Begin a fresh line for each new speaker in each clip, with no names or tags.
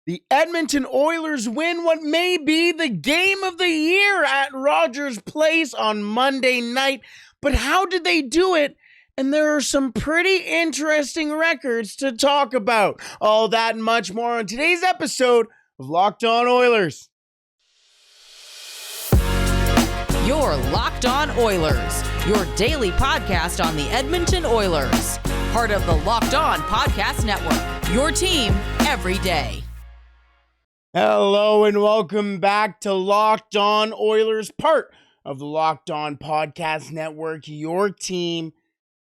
The Edmonton Oilers win what may be the game of the year at Rogers Place on Monday night. But how did they do it? And there are some pretty interesting records to talk about. All that and much more on today's episode of Locked On Oilers.
You're Locked On Oilers, your daily podcast on the Edmonton Oilers. Part of the Locked On Podcast Network, your team every day.
Hello and welcome back to Locked On Oilers, part of the Locked On Podcast Network, your team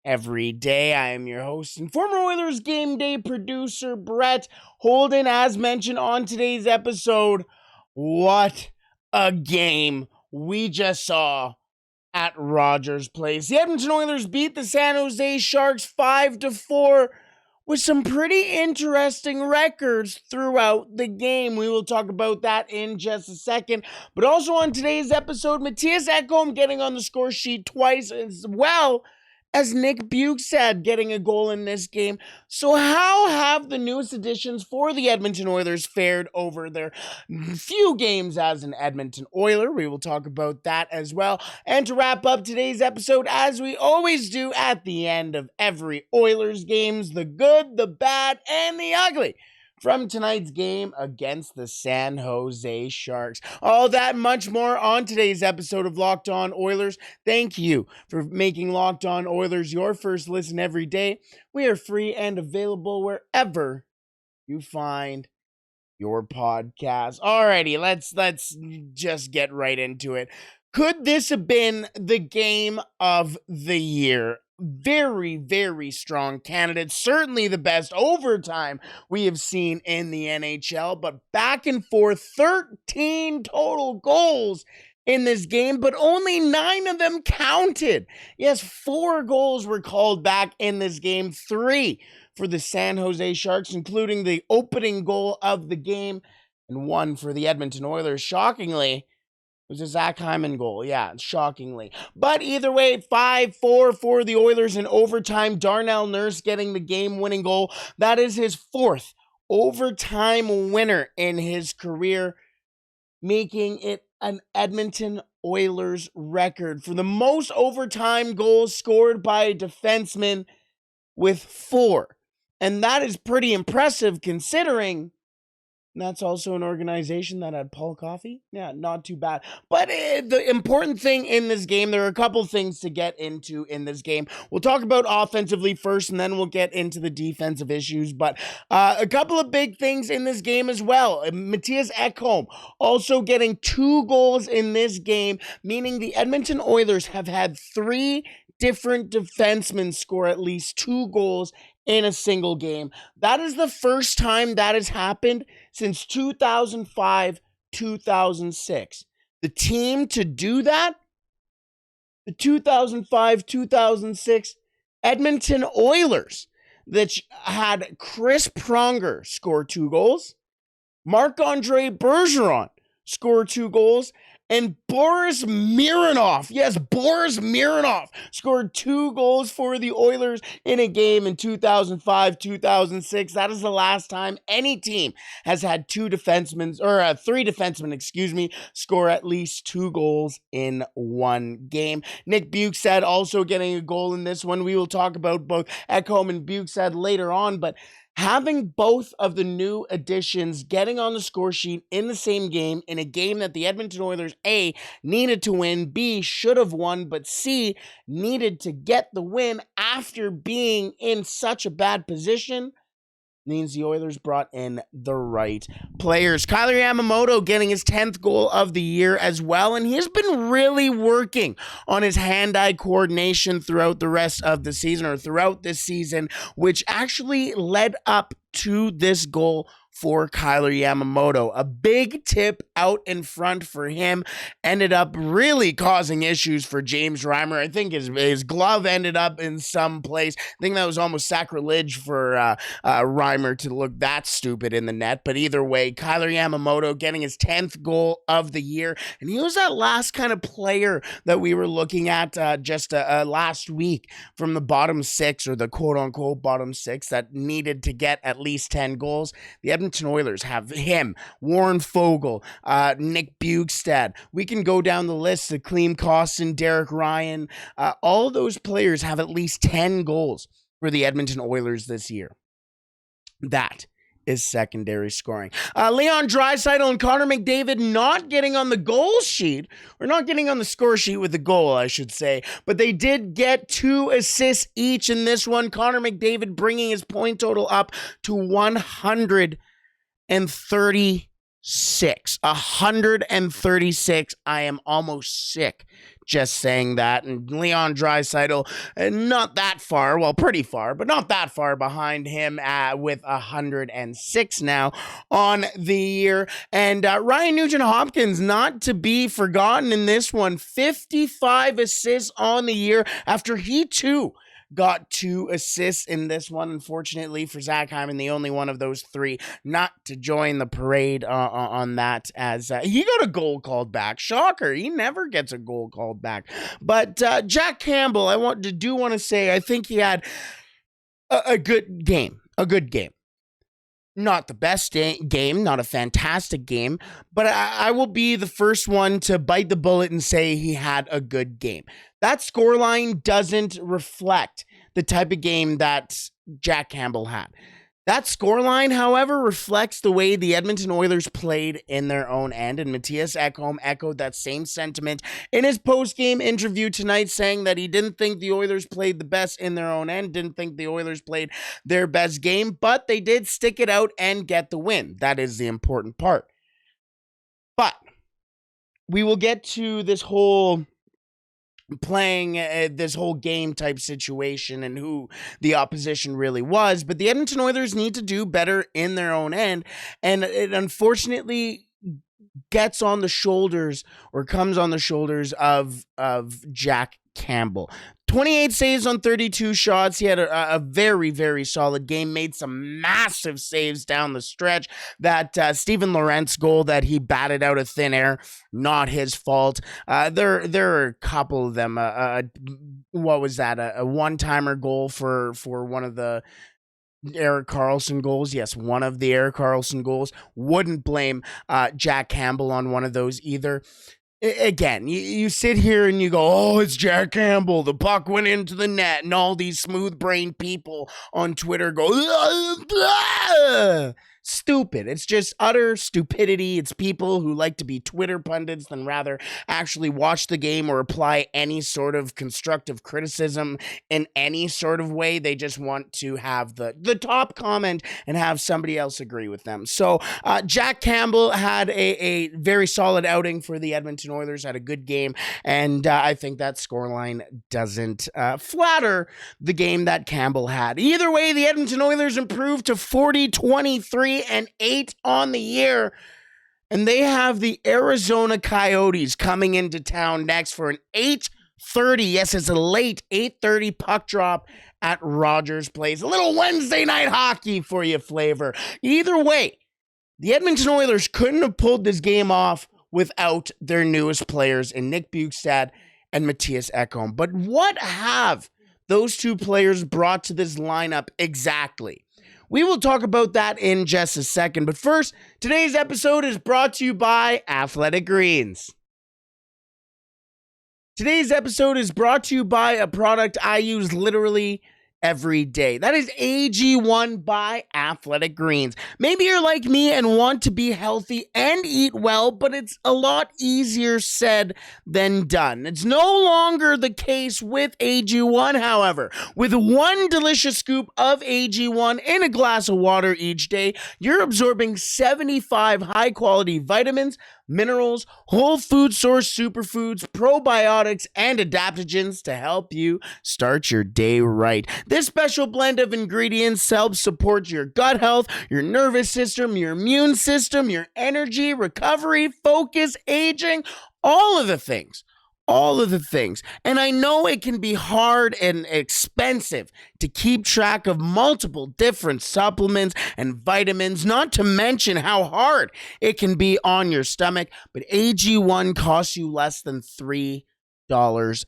every day. I am your host and former Oilers game day producer, Brett Holden. As mentioned on today's episode, what a game we just saw at Rogers Place. The Edmonton Oilers beat the San Jose Sharks 5-4 with some pretty interesting records throughout the game. We will talk about that in just a second. But also on today's episode, Mattias Ekholm getting on the score sheet twice, as well as Bjugstad getting a goal in this game. So how have the newest additions for the Edmonton Oilers fared over their few games as an Edmonton Oiler? We will talk about that as well. And to wrap up today's episode, as we always do at the end of every Oilers games, the good, the bad, and the ugly from tonight's game against the San Jose Sharks. All that and much more on today's episode of Locked On Oilers. Thank you for making Locked On Oilers your first listen every day. We are free and available wherever you find your podcast. Alrighty, let's just get right into it. Could this have been the game of the year? Very, very strong candidate. Certainly the best overtime we have seen in the NHL, but back and forth, 13 total goals in this game, but only 9 of them counted. Yes, 4 goals were called back in this game, 3 for the San Jose Sharks, including the opening goal of the game, and 1 for the Edmonton Oilers. Shockingly, it was a Zach Hyman goal, shockingly. But either way, 5-4 for the Oilers in overtime. Darnell Nurse getting the game-winning goal. That is his 4th overtime winner in his career, making it an Edmonton Oilers record for the most overtime goals scored by a defenseman with 4. And that is pretty impressive considering that's also an organization that had Paul Coffey. Yeah, not too bad. But the important thing in this game, there are a couple things to get into in this game. We'll talk about offensively first, and then we'll get into the defensive issues. But a couple of big things in this game as well. Mattias Ekholm also getting 2 goals in this game, meaning the Edmonton Oilers have had 3 different defensemen score at least 2 goals in a single game. That is the first time that has happened since 2005-2006. The team to do that, the 2005-2006 Edmonton Oilers, that had Chris Pronger score 2 goals, Marc-Andre Bergeron score 2 goals, and Boris Mironov, yes, Boris Mironov scored 2 goals for the Oilers in a game in 2005-2006. That is the last time any team has had 3 defensemen, score at least 2 goals in one game. Bjugstad also getting a goal in this one. We will talk about both Ekholm and Bjugstad later on, but having both of the new additions getting on the score sheet in the same game, in a game that the Edmonton Oilers, A, needed to win, B, should have won, but C, needed to get the win after being in such a bad position, means the Oilers brought in the right players. Kailer Yamamoto getting his 10th goal of the year as well, and he's been really working on his hand-eye coordination throughout the rest of the season, or throughout this season, which actually led up to this goal for Kailer Yamamoto. A big tip out in front for him ended up really causing issues for James Reimer. I think his glove ended up in some place. I think that was almost sacrilege for Reimer to look that stupid in the net. But either way, Kailer Yamamoto getting his 10th goal of the year. And he was that last kind of player that we were looking at just last week from the bottom 6, or the quote-unquote bottom 6, that needed to get at least 10 goals. The Edmonton Oilers have him, Warren Fogle, Nick Bjugstad. We can go down the list, Ekholm, Costin, Derek Ryan. All of those players have at least 10 goals for the Edmonton Oilers this year. That is secondary scoring. Leon Draisaitl and Connor McDavid not getting on the goal sheet, or not getting on the score sheet with the goal, I should say, but they did get 2 assists each in this one. Connor McDavid bringing his point total up to 136. 136. I am almost sick just saying that. And Leon Draisaitl, not that far, well, pretty far, but not that far behind him with 106 now on the year. And Ryan Nugent-Hopkins, not to be forgotten in this one, 55 assists on the year after he too got 2 assists in this one. Unfortunately for Zach Hyman, the only one of those 3 not to join the parade on that, as he got a goal called back. Shocker, he never gets a goal called back. But Jack Campbell, I want to say, I think he had a good game. Not the best game, not a fantastic game, but I will be the first one to bite the bullet and say he had a good game. That scoreline doesn't reflect the type of game that Jack Campbell had. That scoreline, however, reflects the way the Edmonton Oilers played in their own end, and Mattias Ekholm echoed that same sentiment in his post-game interview tonight, saying that he didn't think the Oilers played the best in their own end, didn't think the Oilers played their best game, but they did stick it out and get the win. That is the important part. But we will get to this whole playing this whole game type situation and who the opposition really was, but the Edmonton Oilers need to do better in their own end, and it unfortunately gets on the shoulders, or comes on the shoulders of Jack Campbell. 28 saves on 32 shots. He had a very, very solid game, made some massive saves down the stretch. That Steven Lorentz goal that he batted out of thin air, not his fault. There are a couple of them. What was that? A one-timer goal for one of the Erik Karlsson goals. Yes, one of the Erik Karlsson goals. Wouldn't blame Jack Campbell on one of those either. Again, you sit here and you go, oh, it's Jack Campbell. The puck went into the net, and all these smooth-brained people on Twitter go, stupid. It's just utter stupidity. It's people who like to be Twitter pundits than rather actually watch the game or apply any sort of constructive criticism in any sort of way. They just want to have the top comment and have somebody else agree with them. So Jack Campbell had a very solid outing for the Edmonton Oilers, had a good game, and I think that scoreline doesn't flatter the game that Campbell had. Either way, the Edmonton Oilers improved to 40-23 and 8 on the year, and they have the Arizona Coyotes coming into town next for an 8:30. Yes, it's a late 8:30 puck drop at Rogers Place. A little Wednesday night hockey for you flavor. Either way, the Edmonton Oilers couldn't have pulled this game off without their newest players in Nick Bjugstad and Mattias Ekholm. But what have those two players brought to this lineup exactly? We will talk about that in just a second. But first, today's episode is brought to you by Athletic Greens. Today's episode is brought to you by a product I use literally every day. That is AG1 by Athletic Greens. Maybe you're like me and want to be healthy and eat well, but it's a lot easier said than done. It's no longer the case with AG1, however. With one delicious scoop of AG1 in a glass of water each day, you're absorbing 75 high-quality vitamins, minerals, whole food source superfoods, probiotics, and adaptogens to help you start your day right. This special blend of ingredients helps support your gut health, your nervous system, your immune system, your energy, recovery, focus, aging, all of the things. All of the things. And I know it can be hard and expensive to keep track of multiple different supplements and vitamins, not to mention how hard it can be on your stomach. But AG1 costs you less than $3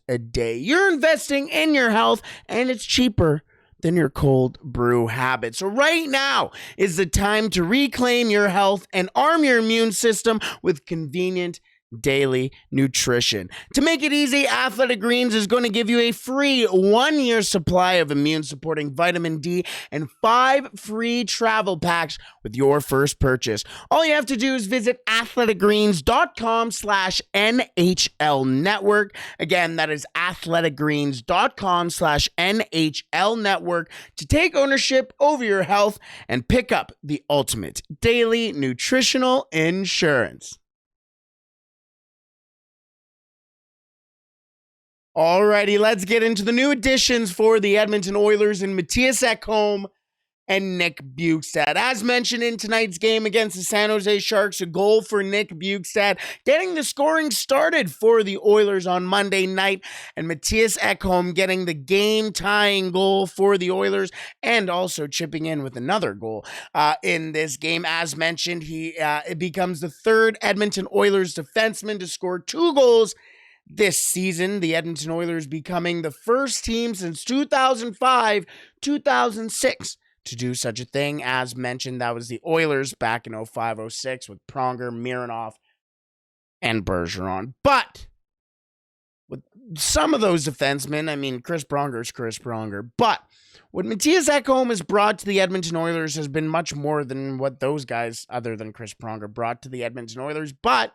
a day. You're investing in your health, and it's cheaper than your cold brew habit. So right now is the time to reclaim your health and arm your immune system with convenient daily nutrition. To make it easy, Athletic Greens is going to give you a free 1-year supply of immune supporting vitamin D and 5 free travel packs with your first purchase. All you have to do is visit athleticgreens.com/NHL network. Again, that is athleticgreens.com/NHL network to take ownership over your health and pick up the ultimate daily nutritional insurance. Alrighty, let's get into the new additions for the Edmonton Oilers in Mattias Ekholm and Nick Bjugstad. As mentioned in tonight's game against the San Jose Sharks, a goal for Nick Bjugstad, getting the scoring started for the Oilers on Monday night, and Mattias Ekholm getting the game-tying goal for the Oilers, and also chipping in with another goal in this game. As mentioned, he becomes the third Edmonton Oilers defenseman to score 2 goals this season, the Edmonton Oilers becoming the first team since 2005-2006 to do such a thing. As mentioned, that was the Oilers back in 05-06 with Pronger, Mironov, and Bergeron. But with some of those defensemen, I mean, Chris Pronger's Chris Pronger, but what Mattias Ekholm has brought to the Edmonton Oilers has been much more than what those guys, other than Chris Pronger, brought to the Edmonton Oilers, but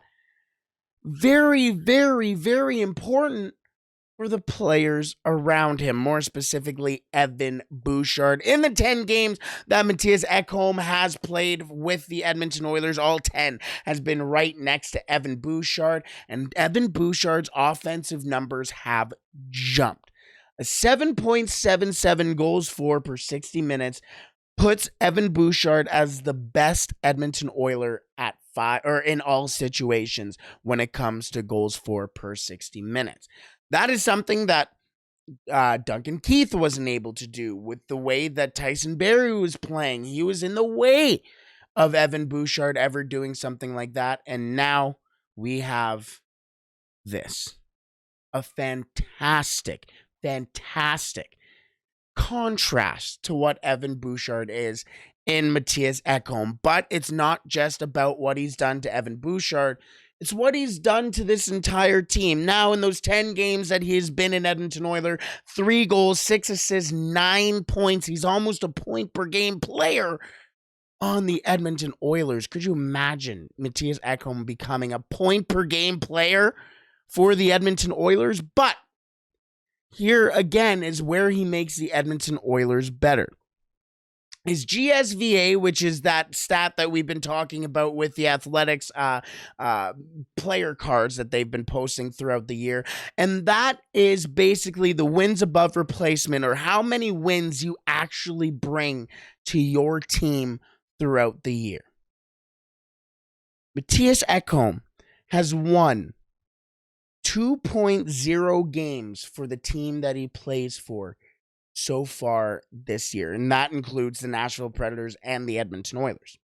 very, very, very important for the players around him, more specifically Evan Bjugstad. In the 10 games that Mattias Ekholm has played with the Edmonton Oilers, all 10 has been right next to Evan Bjugstad, and Evan Bjugstad's offensive numbers have jumped. A 7.77 goals for per 60 minutes puts Evan Bjugstad as the best Edmonton Oiler at 5, or in all situations when it comes to goals for per 60 minutes. That is something that Duncan Keith wasn't able to do with the way that Tyson Barrie was playing. He was in the way of Evan Bjugstad ever doing something like that, and now we have this. A fantastic contrast to what Evan Bjugstad is in Mattias Ekholm. But it's not just about what he's done to Evan Bjugstad. It's what he's done to this entire team. Now, in those 10 games that he's been in Edmonton Oilers, 3 goals, 6 assists, 9 points. He's almost a point-per-game player on the Edmonton Oilers. Could you imagine Mattias Ekholm becoming a point-per-game player for the Edmonton Oilers? But here, again, is where he makes the Edmonton Oilers better. His GSVA, which is that stat that we've been talking about with the Athletics player cards that they've been posting throughout the year. And that is basically the wins above replacement, or how many wins you actually bring to your team throughout the year. Mattias Ekholm has won 2.0 games for the team that he plays for so far this year, and that includes the Nashville Predators and the Edmonton Oilers.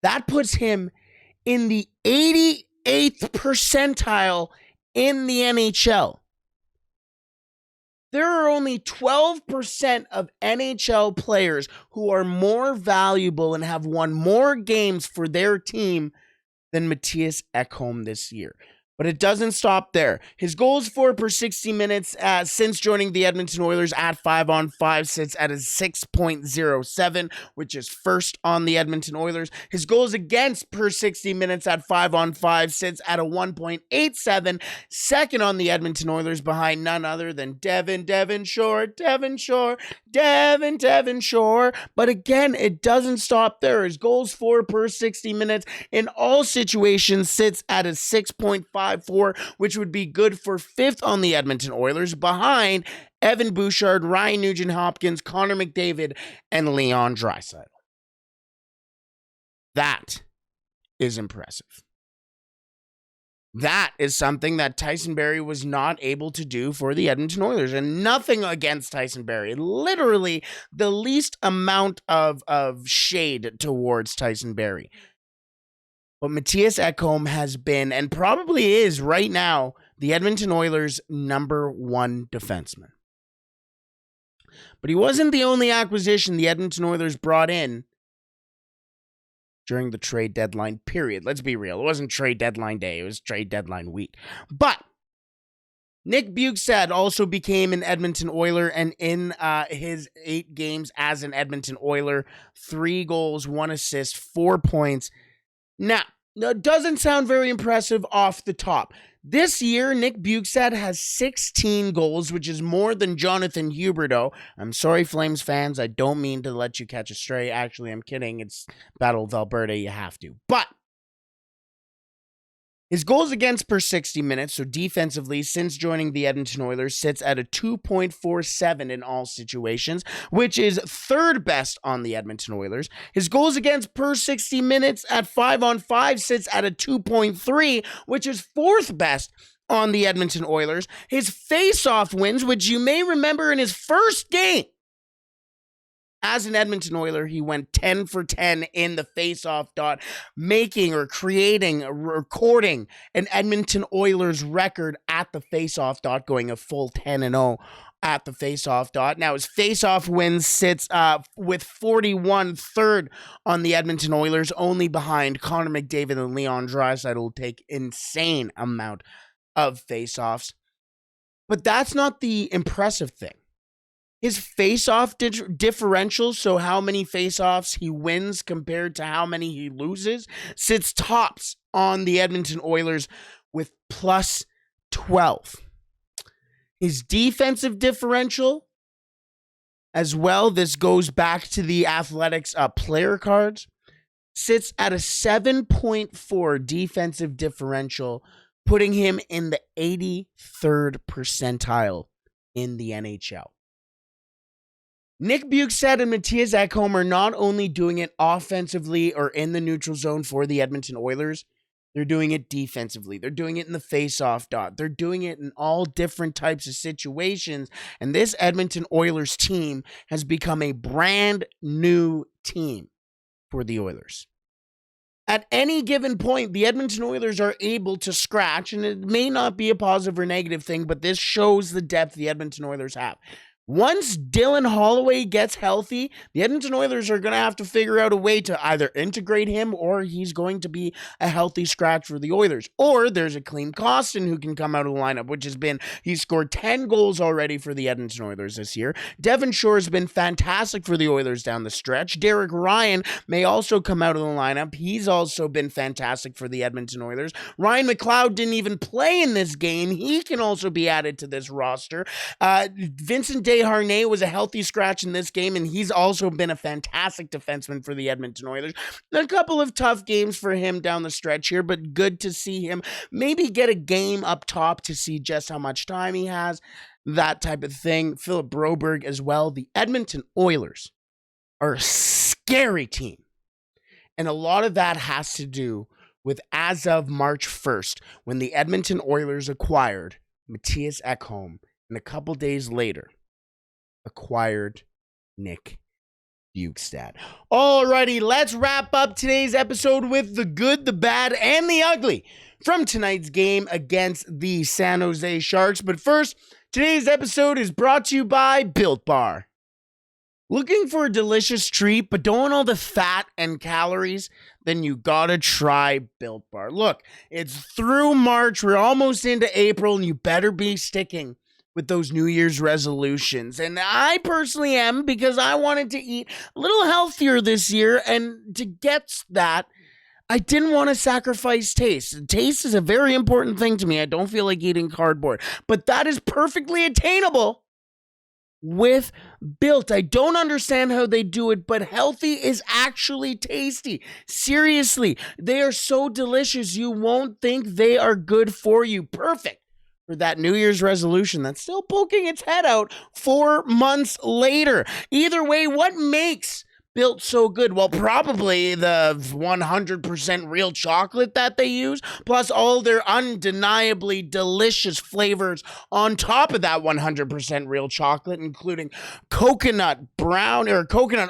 That puts him in the 88th percentile in the NHL. There are only 12% of NHL players who are more valuable and have won more games for their team than Mattias Ekholm this year. But it doesn't stop there. His goals for per 60 minutes since joining the Edmonton Oilers at 5-on-5 sits at a 6.07, which is first on the Edmonton Oilers. His goals against per 60 minutes at 5-on-5 sits at a 1.87, second on the Edmonton Oilers, behind none other than Devin Shore. But again, it doesn't stop there. His goals for per 60 minutes in all situations sits at a 6.54, which would be good for fifth on the Edmonton Oilers, behind Evan Bjugstad, Ryan Nugent-Hopkins, Connor McDavid, and Leon Draisaitl. That is impressive. That is something that Tyson Barrie was not able to do for the Edmonton Oilers. And nothing against Tyson Barrie. Literally the least amount of shade towards Tyson Barrie. But Mattias Ekholm has been, and probably is right now, the Edmonton Oilers' number 1 defenseman. But he wasn't the only acquisition the Edmonton Oilers brought in during the trade deadline period. Let's be real. It wasn't trade deadline day. It was trade deadline week. But Nick Bjugstad also became an Edmonton Oiler, and in his 8 games as an Edmonton Oiler, 3 goals, 1 assist, 4 points. Now, it doesn't sound very impressive off the top. This year, Nick Bjugstad has 16 goals, which is more than Jonathan Huberdeau. I'm sorry, Flames fans. I don't mean to let you catch a stray. Actually, I'm kidding. It's Battle of Alberta. You have to. But his goals against per 60 minutes, so defensively, since joining the Edmonton Oilers, sits at a 2.47 in all situations, which is 3rd best on the Edmonton Oilers. His goals against per 60 minutes at 5-on-5 sits at a 2.3, which is 4th best on the Edmonton Oilers. His face-off wins, which you may remember in his first game as an Edmonton Oiler, he went 10 for 10 in the face-off dot, making or creating, recording an Edmonton Oilers record at the face-off dot, going a full 10-0 at the face-off dot. Now, his face-off wins sits with 41, 3rd on the Edmonton Oilers, only behind Connor McDavid and Leon Draisaitl, will take insane amount of face-offs. But that's not the impressive thing. His face-off differential, so how many face-offs he wins compared to how many he loses, sits tops on the Edmonton Oilers with plus 12. His defensive differential, as well, this goes back to the Athletics player cards, sits at a 7.4 defensive differential, putting him in the 83rd percentile in the NHL. Nick Bjugstad and Mattias Ekholm are not only doing it offensively or in the neutral zone for the Edmonton Oilers, they're doing it defensively. They're doing it in the face-off dot. They're doing it in all different types of situations. And this Edmonton Oilers team has become a brand new team for the Oilers. At any given point, the Edmonton Oilers are able to scratch, and it may not be a positive or negative thing, but this shows the depth the Edmonton Oilers have. Once Dylan Holloway gets healthy, the Edmonton Oilers are going to have to figure out a way to either integrate him, or he's going to be a healthy scratch for the Oilers. Or there's a Clean Costin who can come out of the lineup, which has been, he's scored 10 goals already for the Edmonton Oilers this year. Devon Shore has been fantastic for the Oilers down the stretch. Derek Ryan may also come out of the lineup. He's also been fantastic for the Edmonton Oilers. Ryan McLeod didn't even play in this game. He can also be added to this roster. Vincent Desharnais was a healthy scratch in this game, and he's also been a fantastic defenseman for the Edmonton Oilers. A couple of tough games for him down the stretch here, but good to see him maybe get a game up top to see just how much time he has, that type of thing. Philip Broberg as well. The Edmonton Oilers are a scary team, and a lot of that has to do with as of March 1st, when the Edmonton Oilers acquired Mattias Ekholm, and a couple days later acquired Nick Bjugstad. Alrighty, let's wrap up today's episode with the good, the bad, and the ugly from tonight's game against the San Jose Sharks. But first, today's episode is brought to you by Built Bar. Looking for a delicious treat but don't want all the fat and calories? Then you gotta try Built Bar. Look, it's through March, we're almost into April, and you better be sticking with those New Year's resolutions. And I personally am, because I wanted to eat a little healthier this year, and to get that, I didn't want to sacrifice taste. Taste is a very important thing to me. I don't feel like eating cardboard, but that is perfectly attainable with Built. I don't understand how they do it, but healthy is actually tasty. Seriously, they are so delicious, you won't think they are good for you. Perfect for that New Year's resolution that's still poking its head out 4 months later. Either way, what makes built so good? Well, probably the 100% real chocolate that they use, plus all their undeniably delicious flavors on top of that 100% real chocolate, including coconut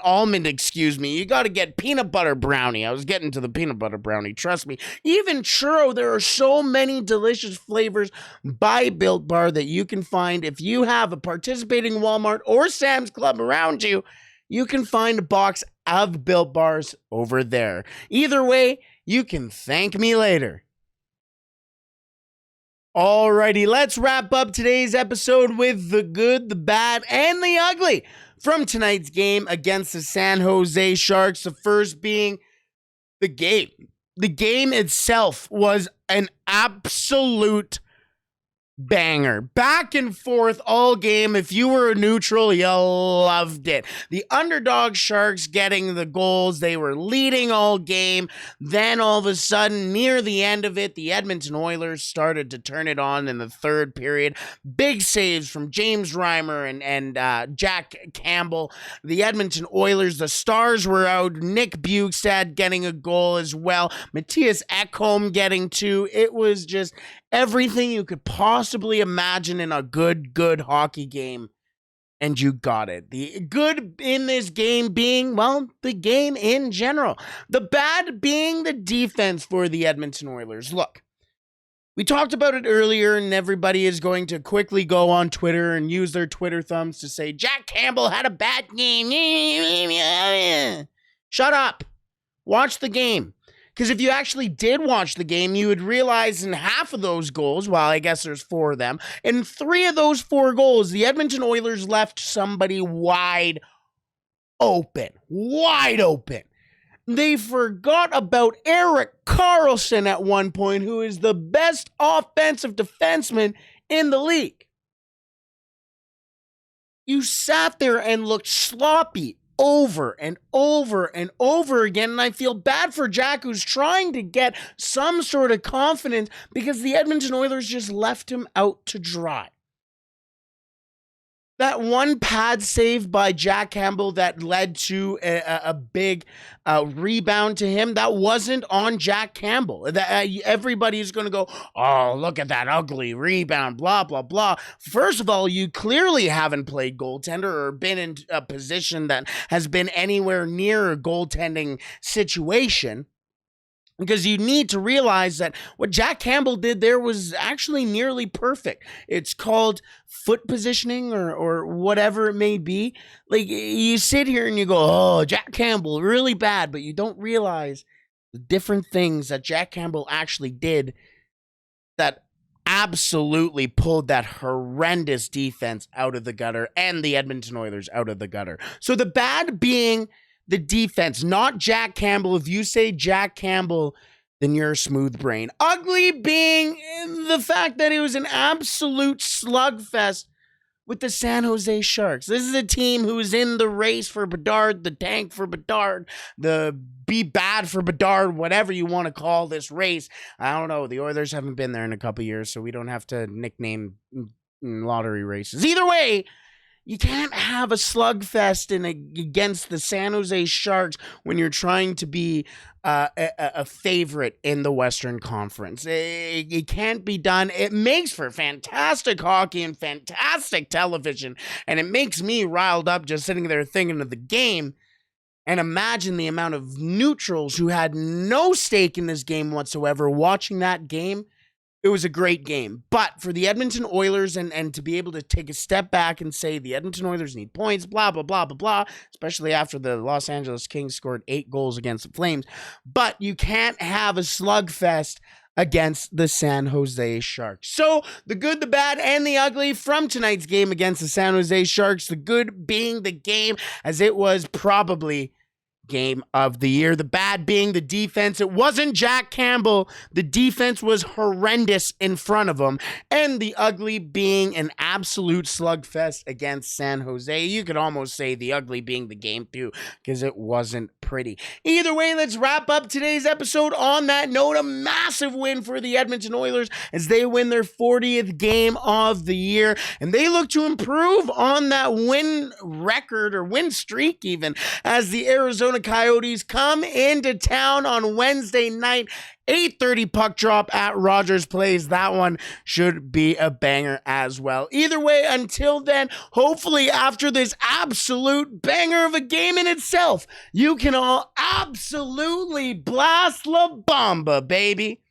almond, excuse me. You got to get peanut butter brownie. I was getting to the peanut butter brownie, trust me. Even churro, there are so many delicious flavors by Built Bar that you can find. If you have a participating Walmart or Sam's Club around you, you can find a box of Built Bars over there. Either way, you can thank me later. Alrighty, let's wrap up today's episode with the good, the bad, and the ugly from tonight's game against the San Jose Sharks. The first being the game. The game itself was an absolute banger. Back and forth all game. If you were a neutral, you loved it. The underdog Sharks getting the goals. They were leading all game. Then all of a sudden, near the end of it, the Edmonton Oilers started to turn it on in the third period. Big saves from James Reimer and Jack Campbell. The Edmonton Oilers, the stars were out. Nick Bjugstad getting a goal as well. Mattias Ekholm getting two. It was just everything you could possibly imagine in a good hockey game, and you got it. The good in this game being, well, the game in general. The bad being the defense for the Edmonton Oilers. Look, we talked about it earlier, and everybody is going to quickly go on Twitter and use their Twitter thumbs to say, Jack Campbell had a bad game. Shut up. Watch the game. Because if you actually did watch the game, you would realize in half of those goals, well, I guess there's 4 of them, in 3 of those 4 goals, the Edmonton Oilers left somebody wide open. Wide open. They forgot about Erik Karlsson at one point, who is the best offensive defenseman in the league. You sat there and looked sloppy over and over and over again, and I feel bad for Jack, who's trying to get some sort of confidence because the Edmonton Oilers just left him out to dry. That one pad save by Jack Campbell that led to a big rebound to him, that wasn't on Jack Campbell. Everybody's going to go, oh, look at that ugly rebound, blah, blah, blah. First of all, you clearly haven't played goaltender or been in a position that has been anywhere near a goaltending situation. Because you need to realize that what Jack Campbell did there was actually nearly perfect. It's called foot positioning or whatever it may be. Like, you sit here and you go, oh, Jack Campbell, really bad. But you don't realize the different things that Jack Campbell actually did that absolutely pulled that horrendous defense out of the gutter and the Edmonton Oilers out of the gutter. So the bad being the defense, not Jack Campbell. If you say Jack Campbell, then you're a smooth brain. Ugly being the fact that it was an absolute slugfest with the San Jose Sharks. This is a team who is in the race for Bedard, the tank for Bedard, the be bad for Bedard, whatever you want to call this race. I don't know. The Oilers haven't been there in a couple years, so we don't have to nickname lottery races. Either way, you can't have a slugfest against the San Jose Sharks when you're trying to be a favorite in the Western Conference. It can't be done. It makes for fantastic hockey and fantastic television, and it makes me riled up just sitting there thinking of the game. And imagine the amount of neutrals who had no stake in this game whatsoever watching that game. It was a great game. But for the Edmonton Oilers and to be able to take a step back and say the Edmonton Oilers need points, blah, blah, blah, blah, blah, especially after the Los Angeles Kings scored 8 goals against the Flames. But you can't have a slugfest against the San Jose Sharks. So the good, the bad, and the ugly from tonight's game against the San Jose Sharks. The good being the game, as it was probably game of the year. The bad being the defense. It wasn't Jack Campbell. The defense was horrendous in front of him. And the ugly being an absolute slugfest against San Jose. You could almost say the ugly being the game too, because it wasn't pretty. Either way, let's wrap up today's episode on that note. A massive win for the Edmonton Oilers as they win their 40th game of the year, and they look to improve on that win record or win streak even as the Arizona Coyotes come into town on Wednesday night. 8:30 puck drop at Rogers Place. That one should be a banger as well. Either way, until then, hopefully after this absolute banger of a game in itself, you can all absolutely blast La Bamba, baby.